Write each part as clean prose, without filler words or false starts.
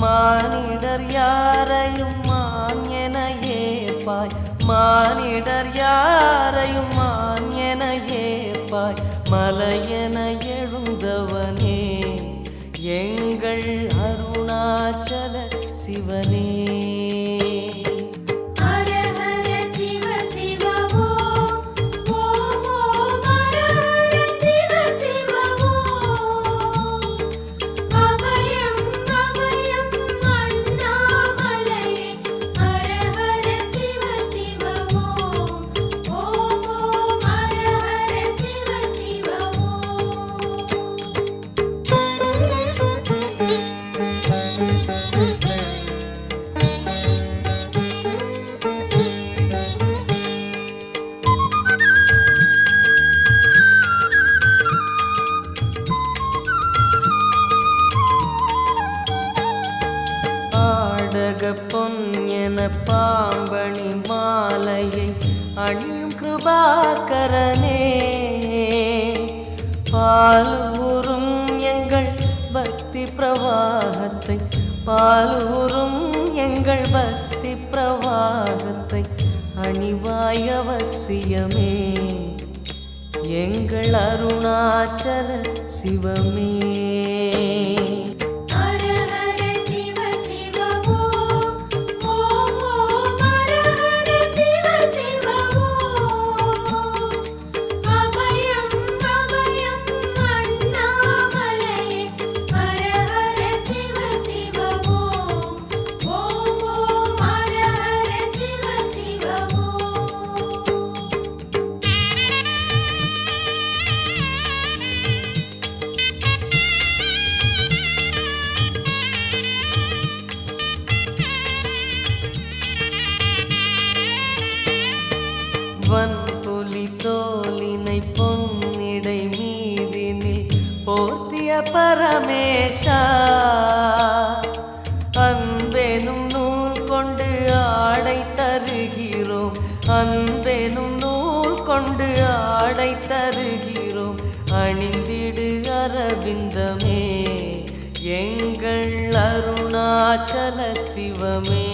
மானிடர் யாரையும் மான் என ஏற்பாய், மானிடர் யாரையும் மான் என ஏற்பாய், மலையென எழுந்தவனே எங்கள் அருணாச்சல சிவனே. பொன் என பாம்பணி மாலையை அணியும் கிருபாகரனே, பாலூரும் எங்கள் பக்தி பிரவாகத்தை, பாலூரும் எங்கள் பக்தி பிரவாகத்தை அணிவாய் அவசியமே எங்கள் அருணாச்சல சிவமே. வன்புலி தோலினை பொன்னிடை மீதினில் போர்த்திய பரமேஷா, அன்பெனும் நூல் கொண்டு ஆடை தருகிறோம், அன்பெனும் நூல் கொண்டு ஆடை தருகிறோம், அணிந்திடு அரவிந்தமே எங்கள் அருணாச்சல சிவமே.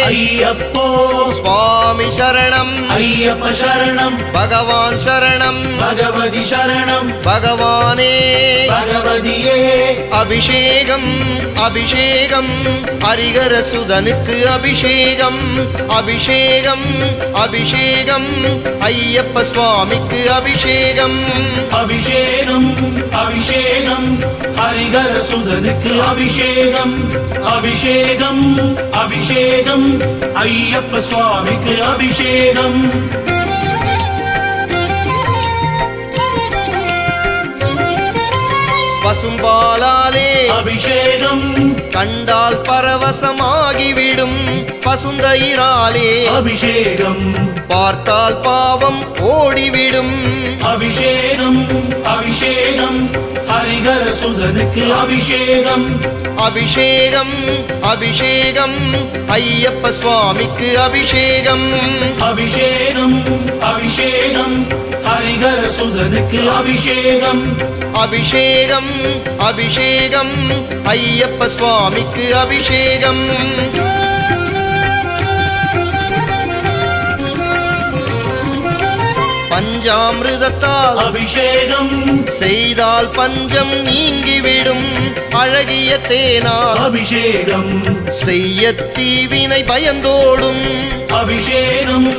ஐயப்போ சுவாமி சரணம், ஐயப்ப சரணம், பகவான் சரணம், பகவதி சரணம், பகவானே பகவதியே. அபிஷேகம் அபிஷேகம் ஹரிஹர சுதனுக்கு அபிஷேகம், அபிஷேகம் அபிஷேகம் ஐயப்ப சுவாமிக்கு அபிஷேகம், அபிஷேகம் அபிஷேகம் ஹரிஹர சுதனுக்கு அபிஷேகம், அபிஷேகம் அபிஷேகம் ஐயப்ப சுவாமிக்கு அபிஷேகம். பசும்பாலாலே அபிஷேகம் கண்டால் பரவசமாகிவிடும், பசுந்தயிராலே அபிஷேகம் பார்த்தால் பாவம் ஓடிவிடும், அபிஷேகம் அபிஷேகம் ஹரிஹர சுதனுக்கு அபிஷேகம், அபிஷேகம் அபிஷேகம் ஐயப்ப சுவாமிக்கு அபிஷேகம், அபிஷேகம் அபிஷேகம் ஹரிஹர சுதனுக்கு அபிஷேகம், அபிஷேகம் அபிஷேகம் ஐயப்ப சுவாமிக்கு அபிஷேகம். பஞ்சாமிருதத்தால் அபிஷேகம் செய்தால் பஞ்சம் நீங்கிவிடும், அழகிய தேனால் அபிஷேகம் செய்ய தீவினை பயந்தோடும், அபிஷேகம்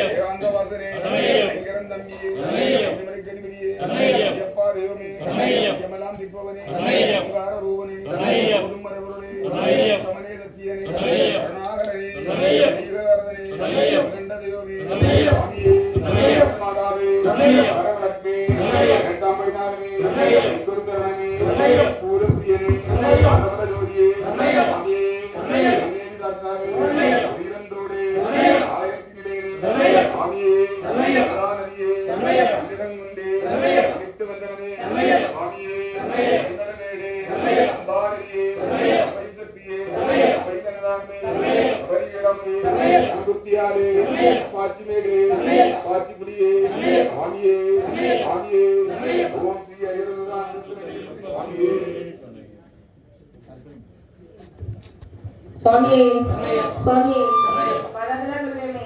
ஏகாந்தவாசனே ஐங்கரன் தம்பியே அந்திமலைக்கு அதிபதியே ஐயப்பா தெய்வமே எமெல்லாம் திப்பவனே ஓங்கார ரூபனே ஓதும் மரபொருளே தமனே சத்தியனே கருணாகரனே நீலகரனே கண்ட தெய்வமே சுவாமியே மாதாவே அரவணக்கே எட்டாம்பைனாரனே குருசரணே பூரப்பிரியனே ஆனந்த ஜோதியே சுவாமியே தாத்தாவே வீரந்தோடே ஆயிரத்தினிலே சுவாமியே அராநதியே அன்னிடங்குண்டே விட்டு வந்தனமே சுவாமியே ஐந்தனமேடே அம்பாரியே பரிசக்தியே பைதனதாமே பரிகடமே அனுபுத்தியாலே பாச்சிமேடே பாச்சிபுடியே சுவாமியே சுவாமியே ஓம் ஸ்ரீ ஐயருதான் சுவாமியே स्वामी स्वामी मादापिता गुरुदेवने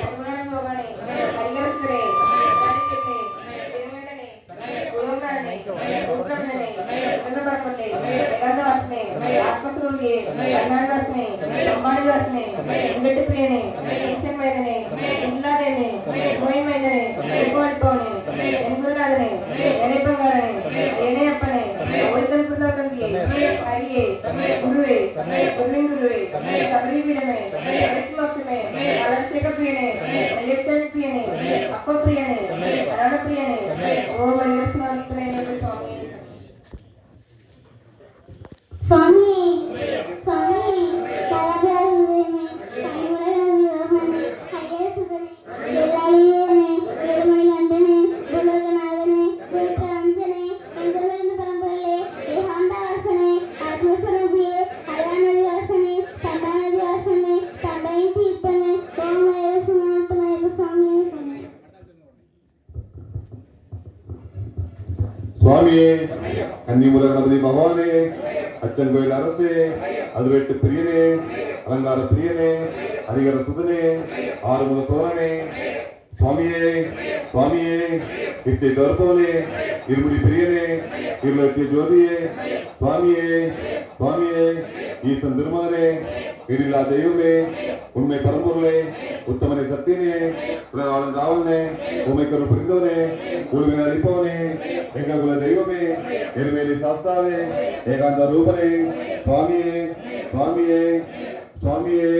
अभिमानं भगवाने हरिहरसुरे सानिध्यने देववेंटने गुरुवरने उत्तमने चंद्रपरपट्टे ఏకాంతవాసనే ఆత్మస్వరూపియే అజ్ఞానవాసనే సంమానివాసనే వెంకట ప్రియనే ఈశ్వరమైననే ఇల్లాదేనే మోయిమైననే ఎక్కువడిపోనే ఎన్గురునాథనే ఎనేపంగారనే ఎనేయప్పనే ఓయితల్పుతోటంబియే హరియే గురువే గురువిన్ గురువే సబరీపీడమే పరిత్మోక్షమే అభిషేక ప్రియనే అయ్యక్షణ ప్రియనే అప్ప ప్రియనే అరణ ప్రియనే ఓ మరిగస్వామినే స్వామి स्वामी स्वामी कलाग्राम में हरे सुगने लाइने निर्मल गंधने बुलगनादने बुलप्रांजने अंगरवंद परंपरले देहांतवासने आत्मस्वरूपिये हरियाणवासने तंबानवासने तंबाइन तीर्थने ओमय सुमात्मय स्वामी சுவாமியே கன்னிமுல கணபதி பகவானே அச்சன் கோயில் அரசே அதுவெட்டு பிரியனே அலங்கார பிரியனே ஹரிகர சுதனே ஆறுமுக சோரனே சுவாமியே சுவாமியே இச்சை தோற்பவனே இருமுடி பிரியனே இருளத்திய ஜோதியே சுவாமியே சுவாமியே ஈசன் திருமகனே இடில்லா தெய்வமே உண்மை பரம்பொருளே உத்தமனை சத்தியனே உலகாளன் காவலனே உமைக்கரு புரிந்தவனே உருவினை அளிப்பவனே எங்கள் குல தெய்வமே எருமேலி சாஸ்தாவே ஏகாந்த ரூபனே சுவாமியே சுவாமியே சுவாமியே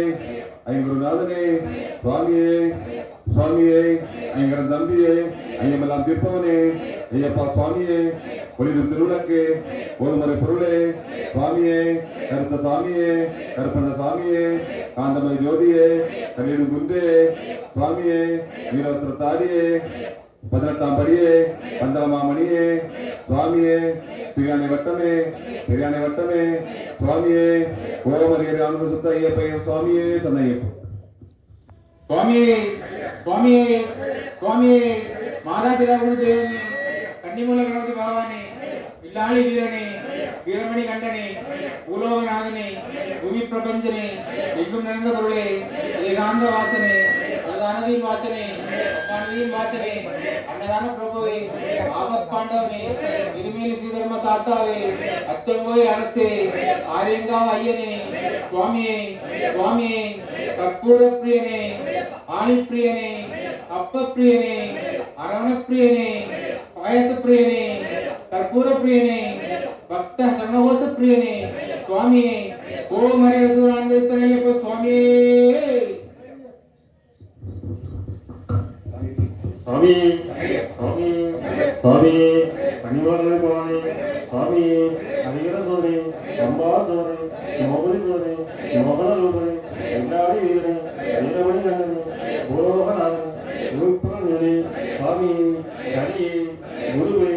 ஐங்குருநாதனே சுவாமியே சுவாமியே ஐங்கரன் தம்பியே ஐயமெல்லாம் தீர்ப்பவனே ஐயப்பா சுவாமியே ஒளிரும் திருவிளக்கு ஒருமுறை பொருளே சுவாமியே கருத்த சாமியே கருப்பண்ண சாமியே காந்தமய ஜோதியே கல்லிடும் குன்றே சுவாமியே வீரவஸ்திர தாரியே 18ஆம் படியே பந்தளமாமணியே சுவாமியே பிரியாணி வட்டமே சுவாமியே கோமரியர் ஆனந்த சுத்த ஐயப்பையன் சுவாமியே சன்னையப்ப சுவாமியே சுவாமியே சுவாமியே மாதாபிதா குருதேவனே கன்னிமூல கணபதி பகவானே இல்லாளி வீரனே வீரமணி கண்டனே பூலோகநாதனே பூமி பிரபஞ்சனே எங்கும் நிறைந்த பொருளே ஏகாந்த வாசனே அன்னதானதியின் வாசனே அன்னதானதியின் வாசனே அன்னதான பிரபுவே ஆபத் பாண்டவனே இருமேலி ஸ்ரீதர்ம சாஸ்தாவே அச்சங்கோயில் அரசே ஆரியங்காவ ஐயனே சுவாமியே சுவாமியே கற்பூர பிரியனே ஆணி பிரியனே அப்ப பிரியனே அரவண பிரியனே பாயச பிரியனே கற்பூர பிரியனே பக்த சரணகோஷ பிரியனே சுவாமியே ஓம் ஹரே சுரானந்தனையப்ப சுவாமியே சுவாமி சுவாமி சுவாமி கனிவாளனை போவானே சுவாமி ஹரிகர சோனே அம்பா சோனே மோகனி சோனே மோகன ரூபனே எல்லாடி வீரனே வீரமணி கண்ணனே பூலோகநாதனே ரூபனே சுவாமி ஹரியே குருவே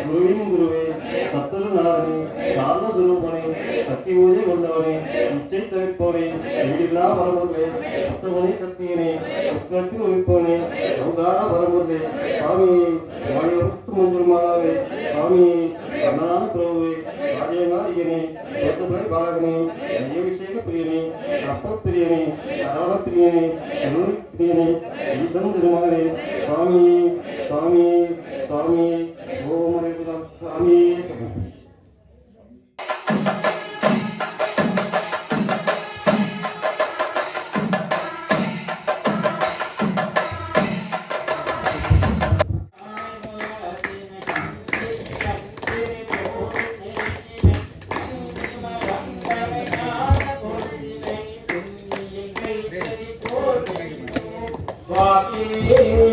குருவின் குருவே சத்துருநாதனே சாந்த சுரூபனே சக்தி பூஜை கொண்டவனே இச்சை தவிர்ப்பவனே வீடில்லா பரம்பொருளே உத்தமனை சக்தியனே உத்தரத்தில் உயிர்ப்பவனே சௌதார பரம்பொருளே சுவாமி வாயுத்து மஞ்சள் மாதாவே சுவாமி அன்னதான பிரபுவே ராஜேங்காரியனே சொத்துப்படை பாலகனே ஐயபிஷேக பிரியனே அப்ப பிரியனே அரவண பிரியனே அருள் பிரியனே ஈசன் திருமகனே சுவாமி சுவாமி சுவாமி ஓம் ஹரே சுவாமி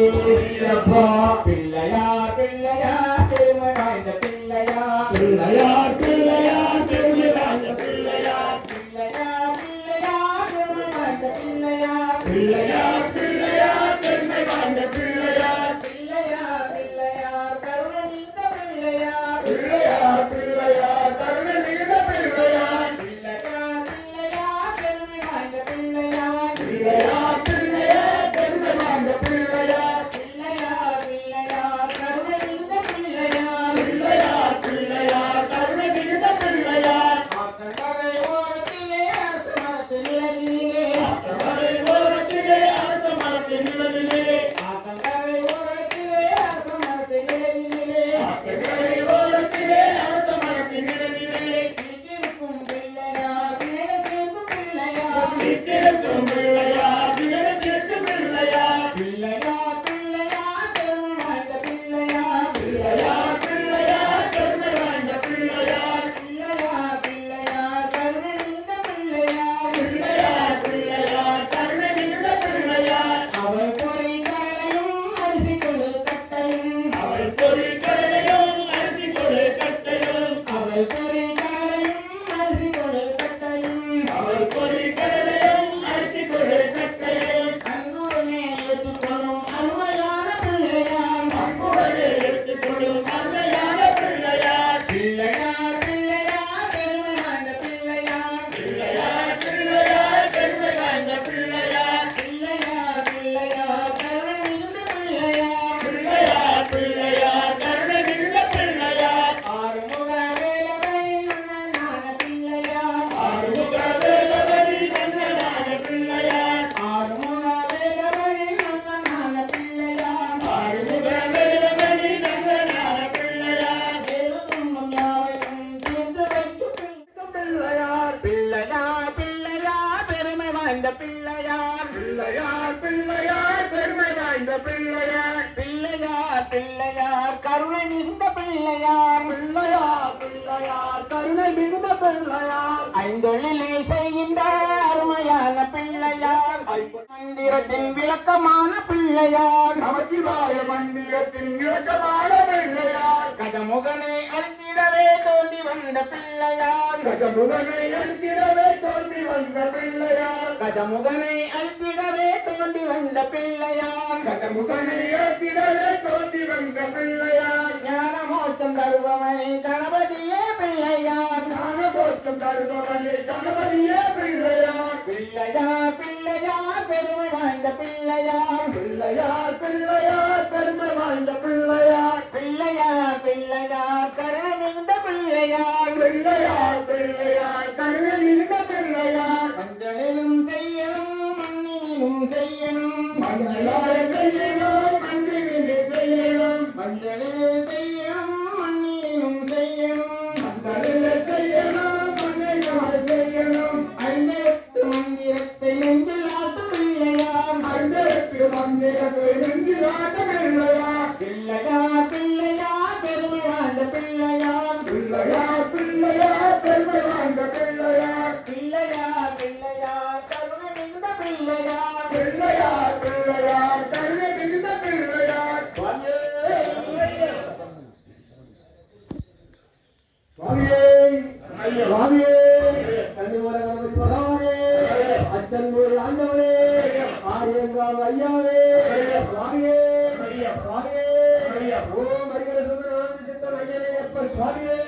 ஐயப்பா பிள்ளையார் பிள்ளையார் பெருமை வாய்ந்த பிள்ளையார் பிள்ளையார் பிள்ளையார் பெருமை வாய்ந்த பிள்ளையார் பிள்ளையார் பிள்ளையார் பெருமை வாய்ந்த பிள்ளையார் பிள்ளையார் பிள்ளையார் பெருமை வாய்ந்த பிள்ளையார் பிள்ளையார் பிள்ளையார் கருணை மிகுந்த பிள்ளையார் பிள்ளையார் பிள்ளையார் கருணை மிகுந்த பிள்ளையார் பிள்ளையார் பிள்ளையார் பெருமை வாய்ந்த பிள்ளையார் பிள்ளையார் பிள்ளையார் பெருமை வாய்ந்த பிள்ளையார் பிள்ளையார் பிள்ளையார் கருணை மிகுந்த பிள்ளையார் பிள்ளையார் பிள்ளையார் கருணை மிகுந்த பிள்ளையார் ஆத்தங்கரை ஓரத்திலே அரச மரத்தில் நிழலிலே ஆற்றங்கரை ஓரத்திலே அரச மரத்தின் நிழலிலே ஆத்தங்கரை ஓரத்திலே அரச மரத்தில் நிழலிலே ஆற்றங்கரை ஓரத்திலே அரச மரத்தின் நிழலிலே வீட்டிற்கும் பிள்ளையார் விளையாட்டுக்கும் பிள்ளையார் வீட்டிற்கும் பிள்ளையார் விளையாட்டிற்கும் பிள்ளையார் பிள்ளையார் பிள்ளையார் பெருமை வாய்ந்த பிள்ளையார் பிள்ளையார் பிள்ளையார் பெருமை வாய்ந்த பிள்ளையார் பிள்ளையார் பிள்ளையார் கருணை மிகுந்த பிள்ளையார் பிள்ளையார் பிள்ளையார் கருணை மிகுந்த பிள்ளையார் அவள் பொறி கரையும் அரிசி கொடு கட்டையும் அவள் பொறி கரையும் அரிசி கொடு கட்டையும் அவள் பொறி கரையும் அரிசி கொடு கட்டையும் அவள் பொறி கரையும் அரிசி கொடு கட்டையும் அன்புடனே ஏற்றுக்கொள்ளும் அருமையான பிள்ளையார் அன்புடனே ஏற்றுக்கொள்ளும் அருமையான பிள்ளையார் பிள்ளையார் பிள்ளையார் பெருமை வாய்ந்த பிள்ளையார் பிள்ளையார் பிள்ளையார் பெருமை வாய்ந்த பிள்ளையார் பிள்ளையார் பிள்ளையார் கருணை மிகுந்த பிள்ளையார் பிள்ளையார் பிள்ளையார் கருணை மிகுந்த பிள்ளையார் ஆறுமுக வேலவனின் மன்னனான பிள்ளையார் ஆறுமுக வேலவரின் மன்னனான பிள்ளையார் ஆறுமுக வேலவனின் மன்னனான பிள்ளையார் ஆறுமுக வேலவரின் மன்னனான பிள்ளையார் தேவ துன்பம் யாவையும் தீர்த்து வைக்கும் பிள்ளையார் பிள்ளையார் பிள்ளையார் பெருமை வாய்ந்த பிள்ளையார் பிள்ளையார் பிள்ளையார் பெருமை வாய்ந்த பிள்ளையார் பிள்ளையார் பிள்ளையார் கருணை மிகுந்த பிள்ளையார் பிள்ளையார் பிள்ளையார் கருணை மிகுந்த பிள்ளையார் ஐந்தொழிலை செய்கின்ற அருமையான பிள்ளையார் மந்திரத்தின் விளக்கமான பிள்ளையார் நமச்சிவாய மந்திரத்தின் இலக்கமான பிள்ளையார் கஜமுகனை அழித்திடவே தோண்டி வந்த பிள்ளையார் கஜமுகனை அழுத்திடவே தோன்றி வந்த பிள்ளையார் கஜமுகனை அழித்திடவே தோண்டி வந்த பிள்ளையார் கஜமுகனை அழுத்திடவே தோன்றி வந்த பிள்ளையார் ஞான மோட்சம் தருபவனே கணபதியே பிள்ளையார் ஞான போற்றம் தருபவனே கணபதியே பிள்ளையார் பிள்ளையார் பிள்ளையார் பெருமை வாய்ந்த பிள்ளையார் பிள்ளையார் பிள்ளையார் பெருமை வாய்ந்த பிள்ளையார் பிள்ளையார் பிள்ளையார் கருணை மிகுந்த பிள்ளையார் பிள்ளையார் பிள்ளையார் கருணை மிகுந்த பிள்ளையார் மஞ்சளிலும் செய்யணும் மண்ணிலும் செய்யணும் மங்களார செய்யணும் மந்திரிலே செய்யணும் மஞ்சளில் செய்யணும் மண்ணிலும் செய்யணும் மங்களிலே செய்யணும் மண்ணையார் செய்யணும் ஐந்தெழுத்து மந்திரத்தை நெஞ்சில் ஆத்து பிள்ளையார் அந்தருக்கு மந்திரத்தை நெஞ்சிலாட்ட பிள்ளையார் பிள்ளையார் பிள்ளையார் பெருமை வாழ்ந்த பிள்ளையார் பிள்ளையார் பிள்ளையார் பெருமை வாய்ந்த பிள்ளையார் பிள்ளையார் பிள்ளையார் கருணை மிகுந்த பிள்ளையார் பிள்ளையார் பிள்ளையார் கருணை மிகுந்த பிள்ளையார் சுவாமியே சுவாமியே கன்னிமர கணபதி பகவானே அச்சன்பூர் ஆண்டவனே ஆரியங்கால் ஐயாவே சுவாமியே சுவாமியே ஓம் ஹரிகர சுந்தரானந்த சித்தர் ஐயனையப்ப சுவாமியே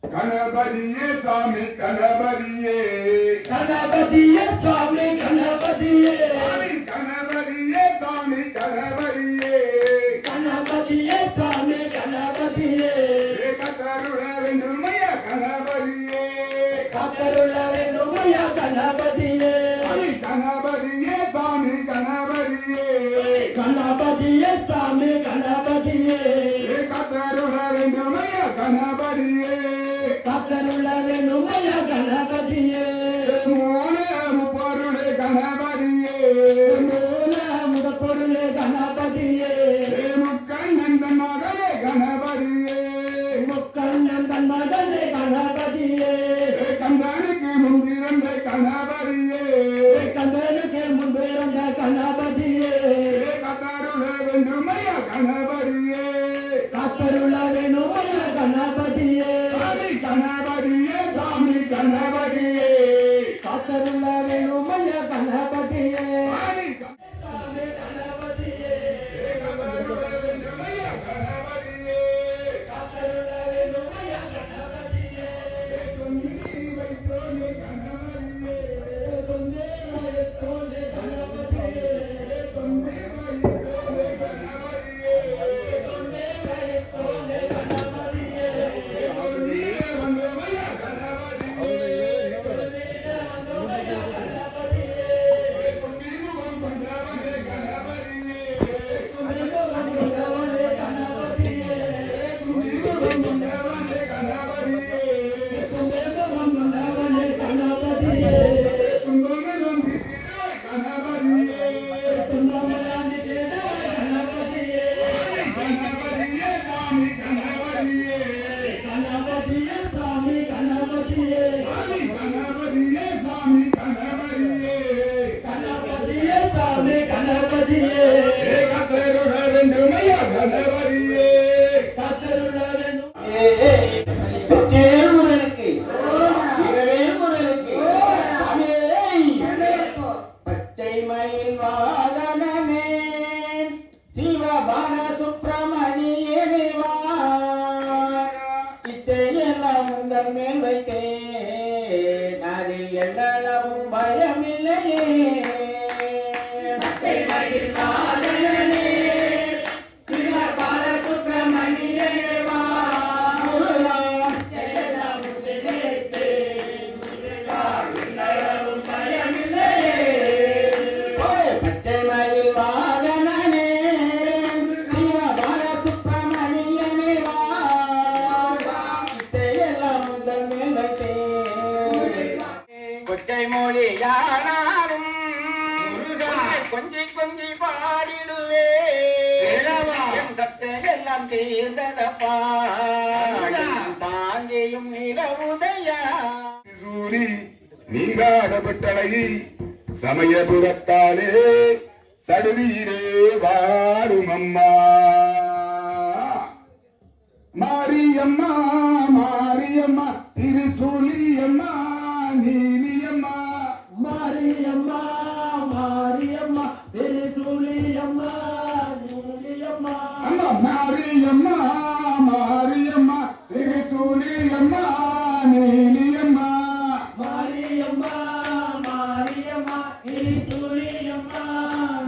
கணபதியே சாமி கணபதியே கணபதியே சாமி கணபதியே கணபதியே சாமி கணபதியே கணபதியே சாமி கணபதியே கத்தருள வேண்டுமைய கணபதியே காத்தருள வேண்டுமையா கணபதியே கணபதியே சாமி கணபதியே கணபதியே சாமி கணபதியே கத்தருள வேண்டுமைய கணபதியே காத்தருள வேண்டுமையா கணபதியே மூல முப்பொருளே கணபதியே மூல முதற்பொருளே கணபதியே முக்கண்ணன் தன் மகளே கணபதியே முக்கண்ணன் தன் மகனே கணபதியே கந்தனுக்கு முன்பிறந்த கணபதியே கந்தனுக்கு முன்பு கணபதியே கத்தருள வேண்டும் ஐயா கணபதியே கத்தருள வேண்டும் வெற்றிவேல் முருகனுக்கு வீரவேல் முருகனுக்கு பச்சை மயில் வாகனமே சிவபால சுப்பிரமணியனே வா இச்சையெல்லாம் உங்கள் மேல் வைத்தேன் அதில் எண்ணளவும் பயமில்லையே பச்சை மயில் வாகனமே சிவபால சுப்பிரமணியனே வா முருகா இச்சையெல்லாம் உங்கள் மேல் வைத்தேன் எண்ணளவும் பயமில்லையே பச்சை மயில் வாகனனே சிவபால சுப்பிரமணியனே வா இத்தையெல்லாம் உங்கள் மேல் வைத்தேன் கொச்சை மொழியானாலும் கொஞ்சி கொஞ்சி பாடிடுவே என் சர்ச்சையெல்லாம் தீர்ந்ததப்பா சாந்தியும் நிலவுதையா சூரி நீங்காடப்பட்டழகி சமயபுரத்தாலே சடுவீரே வாரும் அம்மா மாரியம்மா மாரியம்மா திருசூலியம்மா நீலியம்மா மாரியம்மா மாரியம்மா திருசூலியம்மா நூலியம்மா அம்மா மாரியம்மா மாரியம்மா திருசூலியம்மா நீலியம்மா மாரியம்மா மாரியம்மா திருசூலியம்மா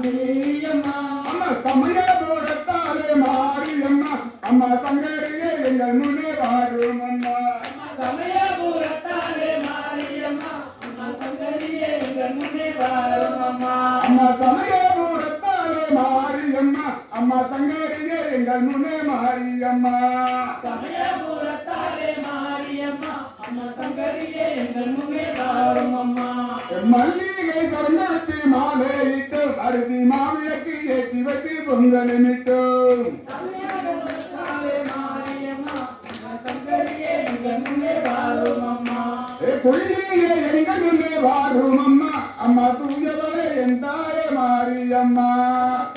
நீலியம்மா அம்மா சமயபுரத்தாலே மாரியம்மா அம்மா சங்கரியே எங்கள் முன்னே வாரும் அம்மா சமயபுரத்தாலே மாரியம்மா அம்மா சங்கரியே எங்கள் முன்னே வாரும் அம்மா அம்மா சமயபுரத்தாலே மாரியம்மா அம்மா சங்கரியே எங்கள் முன்னே மாரியம்மா சமயபுரத்தாலே மாரியம்மா அம்மா சங்கரியே எங்கள் முன்னே வாரும் அம்மா மல்லிகை சொன்னத்தி மாலையிட்டு அரிசி மாவிளக்கு ஏற்றி வச்சு பொங்கலிட்டோம் சமயபுரத்தாலே மாரியம்மா அம்மா சங்கரியே எங்கள் முன்னே வாரும் அம்மா கொள்ளியே எங்கள் முன்னே வாரும் அம்மா அம்மா தூயவளே என் தாயே மாரியம்மா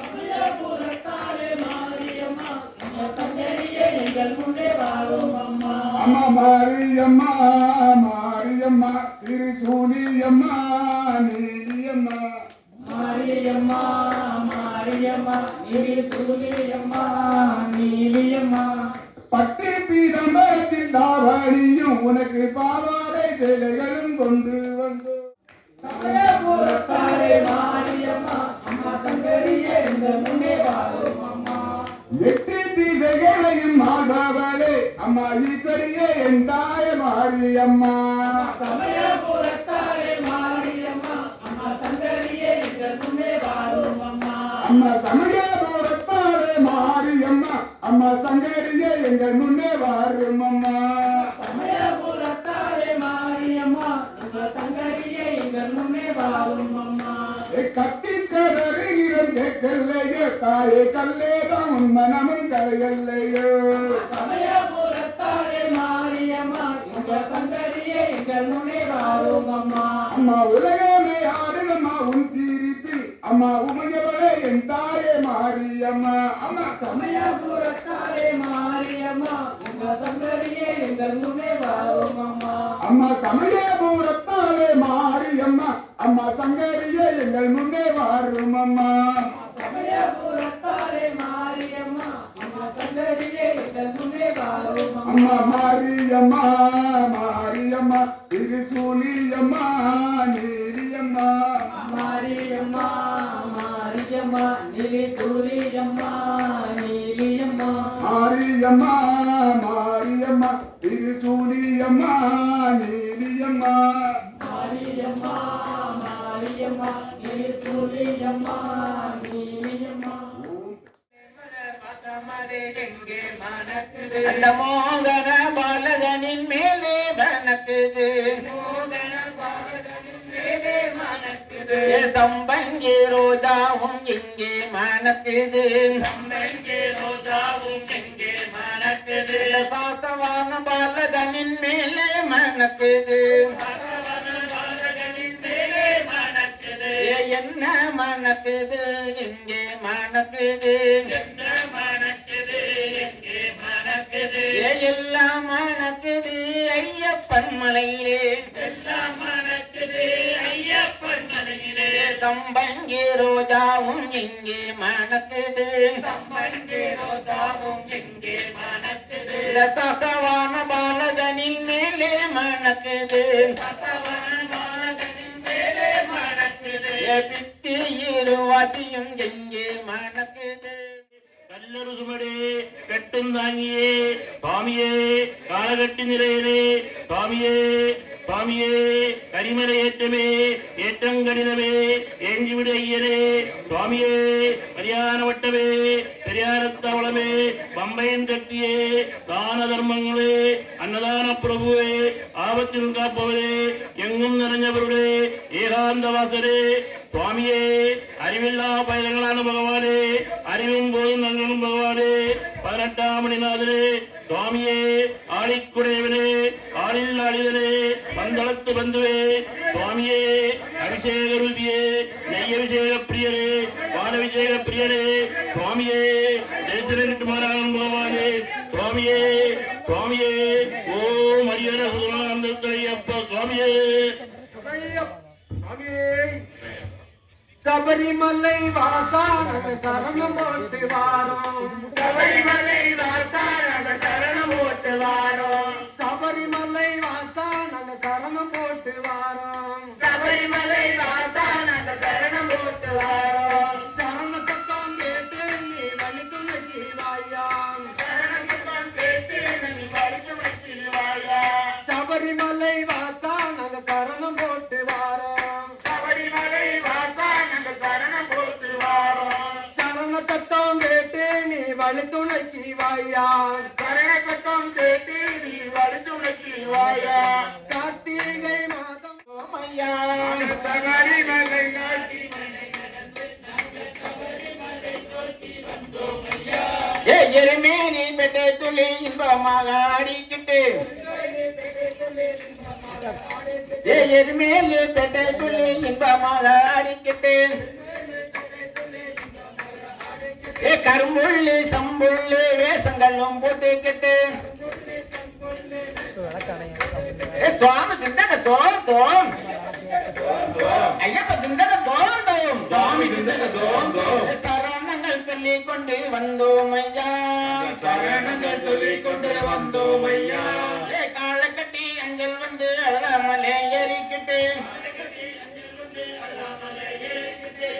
சமயபுரத்தாலே மாரியம்மா அம்மா சங்கரியே எங்கள் முன்னே வாரும் அம்மா அம்மா மாரியம்மா மாரியம்மா திருசூலியம்மா நீலியம்மா மாரியம்மா மாரியம்மா திருசூலியம்மா நீலியம்மா பட்டு பீதம்பரத்தில் தாவணியும் உனக்கு பாவாடை சேலைகளும் கொண்டு வந்தோம் சமயபுரத்தாலே மாரியம்மா அம்மா சங்கரியே எங்கள் முன்னே வாரும் அம்மா எட்டு திசைகளையும் ஆடவளே அம்மா ஈஸ்வரியே என் தாய மாரியம்மா சமயபுரத்தாலே மாரியம்மா அம்மா சங்கரியே எங்கள் முன்னே வாரும் அம்மா அம்மா சமயபுரத்தாலே மாரியம்மா அம்மா சங்கரியே எங்கள் முன்னே வாரும் அம்மா சமயபுரத்தாலே மாரியம்மா அம்மா சங்கரியே எங்கள் முன்னே வாரும் அம்மா கத்திக்கதறுகிறோம் கேட்கலையோ தாயே கல்லேதான் உன் மனமும் கலையல்லையோ சமயபுரத்தாலே மாரியம்மா எங்க சங்கரியே எங்கள் முன்னே வாரும் அம்மா அம்மா உலகமே ஆடுனம்மா உன் சிரிப்பில் அம்மா உமையவளே என் தாயே மாரியம்மா அம்மா சமயபுரத்தாலே மாரியம்மா எங்க சங்கரியே எங்கள் முன்னே வாரும் அம்மா அம்மா சமயபுரத்தாலே மாரியம்மா அம்மா சங்கரியே எங்கள் முன்னே வாரும் அம்மா சமயபுரத்தாலே மாரியம்மா அம்மா சங்கரியே எங்கள் முன்னே வாரும் அம்மா மாரியம்மா மாரியம்மா திருசூலியம்மா நீலியம்மா மாரியம்மா மாரியம்மா திருசூலியம்மா நீலியம்மா மாரியம்மா மாரியம்மா திருசூலியம்மா நீலியம்மா மாரியம்மா மாரியம்மா திருசூலியம்மா நீலியம்மா அந்த மோகன பாலகனின் மேலே வனக்குது சம்பங்கி ரோஜாவும் இங்கே மணக்குது சாத்தவான பாலகனின் மேலே மணக்குது என்ன மணக்குது இங்கே மணக்குது எல்லாம் மணக்குது ஐயப்பன் மலையிலே சம்பங்கி ரோஜாவும் இங்கே மணக்குது சசவான பாலகனின் மேலே மணக்குது பித்தி இருவாசியும் எங்கே மணக்குது கல்லறு சுமடே கட்டும் தாங்கியே சுவாமியே காலகட்டி நிறையனே சுவாமியே சுவாமியே கரிமலை ஏற்றமே ஏற்றங்கடினமே ஏஞ்சிவிட ஐயனே சுவாமியே பரியான வட்டமே பெரியார தவளமே பம்பையின் சக்தியே தான தர்மங்களே அன்னதான பிரபுவே ஆபத்தில் காப்பவரே எங்கும் நிறைஞ்சவருடைய ஏகாந்த வாசரே சுவாமியே அறிவில்லா பயங்களான பகவானே அறிவும் போதும் நங்களும் பகவானே 18ஆம் மணிநாதனே சுவாமியே ஆளிக்குடையவனே ஆளில் ஆளிதனே பந்தளத்து பந்துவே சுவாமியே அபிஷேக ரூபியே நெய்யபிஷேக பிரியனே பானபிஷேக பிரியனே சுவாமியே தேசமாராயணன் பகவானே சுவாமியே சுவாமியே ஓம் ஹரியர சுதரானந்தத்தை அப்பா சுவாமியே சபரிமலை வாசா நம்ம சரணம் போட்டு வாரோம் சபரிமலை வாசா நம்ம சரணம் போட்டு வாரோம் சபரிமலை வாசா நம்ம சரணம் போட்டு வாரோம் சபரிமலை வாசா நம்ம சரணம் போட்டு வாரோம் சரணத்தம் கேட்டு நீ வழி துணைக்கு வாயாம் சரணம் கேட்டு நீ வழி துணைக்கு வாயா சபரிமலை வாசா நம்ம சரணம் போட்டு வாரோம் சபரிமலை வாசா நம்ம சரணம் போட்டு வாரோம் சரணத்தம் கேட்டு நீ வழி துணைக்கு வாயாம் சரணம் கேட்டு நீ வழி துணைக்கு வாயா கார்த்திகை மாதம் ஐயா சபரிமலை நாட்டி எருமேனி பெட்டை துளி இன்பமாக ஆடிக்கிட்டு எருமேலி பெட்டை துளி இன்பமாக ஆடிக்கிட்டு கரும்புள்ளி சம்புள்ளி வேஷங்களும் போட்டுக்கிட்டு சுவாமி திண்டக தோம் தோம் ஐயப்ப திண்டக தோம் தோம் சுவாமி திண்டக தோம் தோம் சரணங்கள் சொல்லிக் கொண்டு வந்தோம் ஐயா சரணங்கள் சொல்லிக் கொண்டு வந்தோம் ஐயா காலை கட்டி அஞ்சல் வந்து அழகாமலே ஏறிக்கிட்டு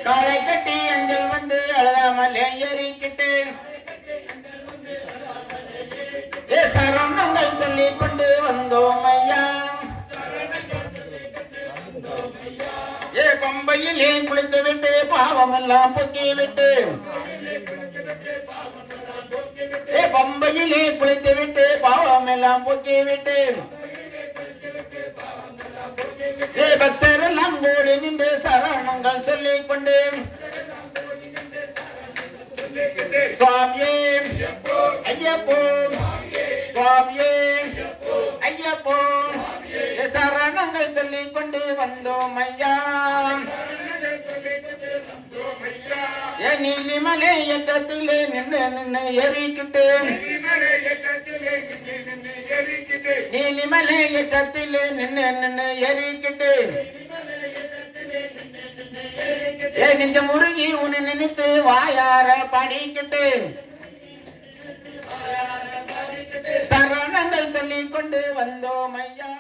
காலை கட்டி அஞ்சல் வந்து அழகாமலே ஏறிக்கிட்டு சரணங்கள் சொல்லிக் கொண்டு வந்தோம் ஐயா பம்பையிலே குளித்து விட்டு பாவம் எல்லாம் பொக்கி விட்டு பம்பையிலே குளித்து விட்டு பாவம் எல்லாம் பொக்கி விட்டு பக்தர் எல்லாம் கூடி நின்று சரணங்கள் சொல்லிக் கொண்டு சுவாமியே ஐயப்போ சுவாமியே ஐயப்போ சரணங்கள் சொல்லிக் கொண்டு வந்தோம் ஐயா நீலிமலை ஏற்றத்திலே நின்று நின்று ஏறிக்கிட்டு நீலிமலை ஏற்றத்திலே நின்று நின்று ஏறிக்கிட்டு நெஞ்ச முருகி உன்னை நினைத்து வாயார பாடிக்கிட்டு சரணங்கள் சொல்லிக் கொண்டு வந்தோம் ஐயா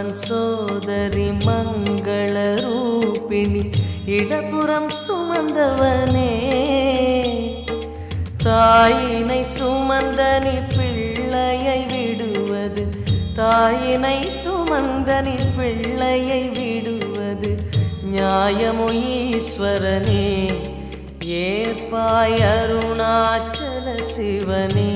அம்மன் சோதரி மங்கள ரூபிணி இடப்புறம் சுமந்தவனே தாயினை சுமந்தனி பிள்ளையை விடுவது தாயினை சுமந்தனி பிள்ளையை விடுவது நியாயமோ ஈஸ்வரனே ஏற்பாய் அருணாச்சல சிவனே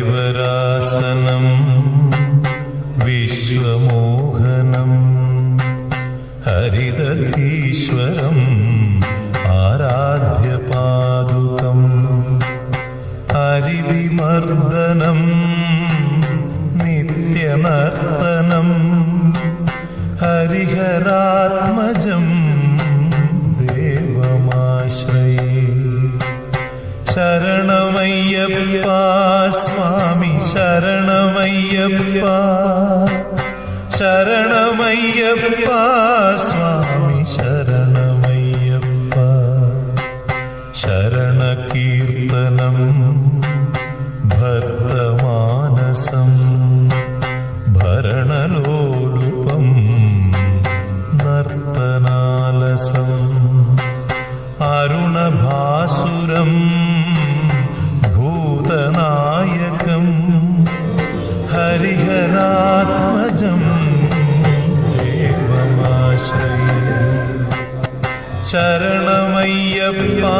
हरिवरासनं विश्वमोहनं हरिदधीश्वरम् आराध्यपादुकं हरिविमर्दनं नित्यनर्तनं हरिहरात्मजं देवमाश्रये शरणमय्यप्पा स्वामी शरणमय्यप्पा शरणमय्यप्पा स्वामी शरणमय्यप्पा शरणकीर्तनं भक्तमानसं भरणलोलुपं नर्तनालसम् अरुणभासुरं भूतनायकं हरिहरात्मजं देवमाश्रये शरणमय्यप्पा।